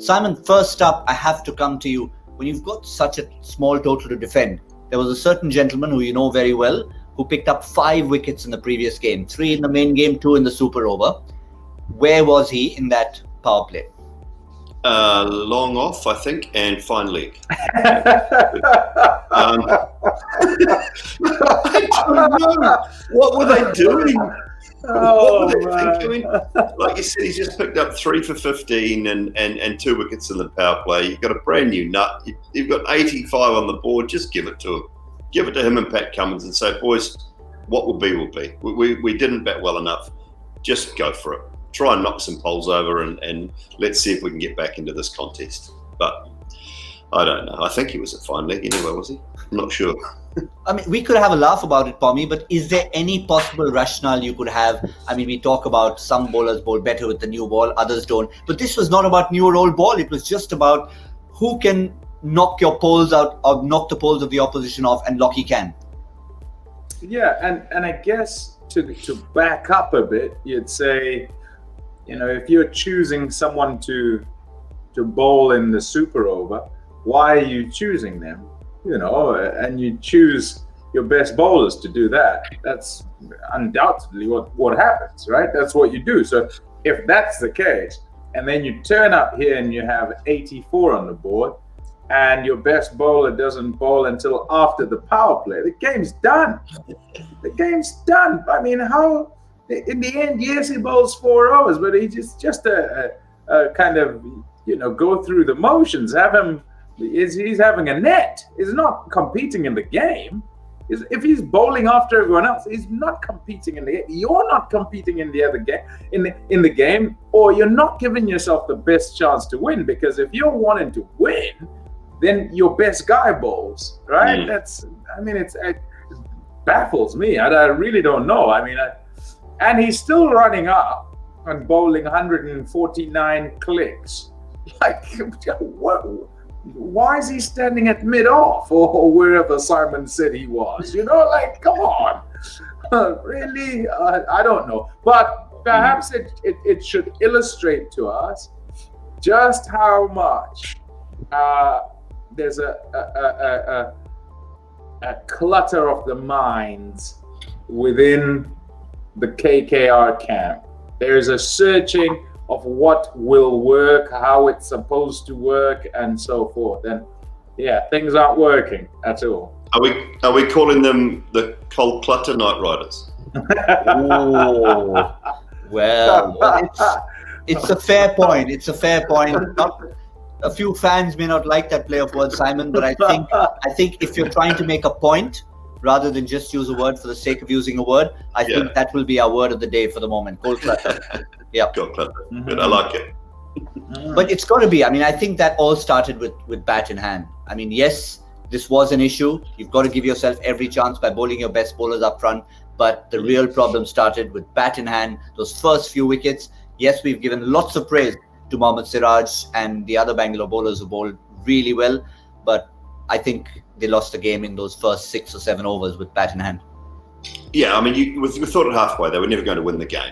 Simon, first up, I have to come to you. When you've got such a small total to defend, there was a certain gentleman who you know very well who picked up 5 wickets in the previous game, 3 in the main game, 2 in the super over. Where was he in that power play? Long off, I think, and fine leg. I don't know. What were they doing? What were they thinking? Like you said, he's just picked up 3 for 15 and 2 wickets in the power play. You've got a brand new nut. You've got 85 on the board. Just give it to him. Give it to him and Pat Cummins and say, boys, what will be will be. We didn't bat well enough. Just go for it. Try and knock some poles over and let's see if we can get back into this contest. But I don't know. I think he was at fine leg anyway, was he? I'm not sure. I mean, we could have a laugh about it, Pommie, but is there any possible rationale you could have? I mean, we talk about some bowlers bowl better with the new ball, others don't. But this was not about new or old ball. It was just about who can knock your poles out or knock the poles of the opposition off, and Lockie can. Yeah, and I guess to back up a bit, you'd say, you know, if you're choosing someone to bowl in the super over, why are you choosing them? You know, and you choose your best bowlers to do that. That's undoubtedly what happens, right? That's what you do. So if that's the case, and then you turn up here and you have 84 on the board, and your best bowler doesn't bowl until after the power play, the game's done. The game's done. I mean, how? In the end, yes, he bowls 4 overs, but he just a kind of, you know, go through the motions. Have him. He's having a net. He's not competing in the game. If he's bowling after everyone else, he's not competing in the game. You're not competing in the other game, in the game, or you're not giving yourself the best chance to win. Because if you're wanting to win, then your best guy bowls, right? That's. I mean, it baffles me. I really don't know. I mean, and he's still running up and bowling 149 clicks. Like, what? Why is he standing at mid-off or wherever Simon said he was? You know, like, come on. Really? I don't know. But perhaps it should illustrate to us just how much there's a clutter of the minds within the KKR camp. There's a searching of what will work, how it's supposed to work, and so forth. And yeah, things aren't working at all. Are we calling them the Kolkata Knight Riders? Oh, well, it's a fair point. It's a fair point. A few fans may not like that play of words, Simon, but I think if you're trying to make a point rather than just use a word for the sake of using a word, I think that will be our word of the day for the moment. Kolkata. Yeah. Kolkata. Good. I like it. But it's got to be. I mean, I think that all started with bat in hand. I mean, yes, this was an issue. You've got to give yourself every chance by bowling your best bowlers up front. But the real problem started with bat in hand. Those first few wickets. Yes, we've given lots of praise to Mohammad Siraj and the other Bangalore bowlers who bowled really well. But I think they lost the game in those first 6 or 7 overs with bat in hand. Yeah, I mean, we thought it halfway. They were never going to win the game.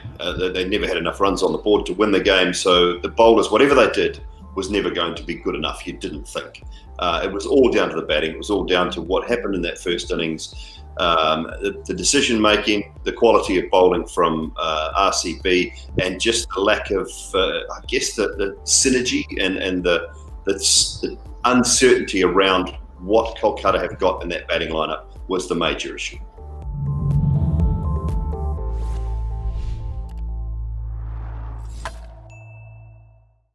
They never had enough runs on the board to win the game. So the bowlers, whatever they did, was never going to be good enough, you didn't think. It was all down to the batting. It was all down to what happened in that first innings. The decision-making, the quality of bowling from RCB, and just the lack of, I guess, the synergy and the uncertainty around what Kolkata have got in that batting lineup was the major issue.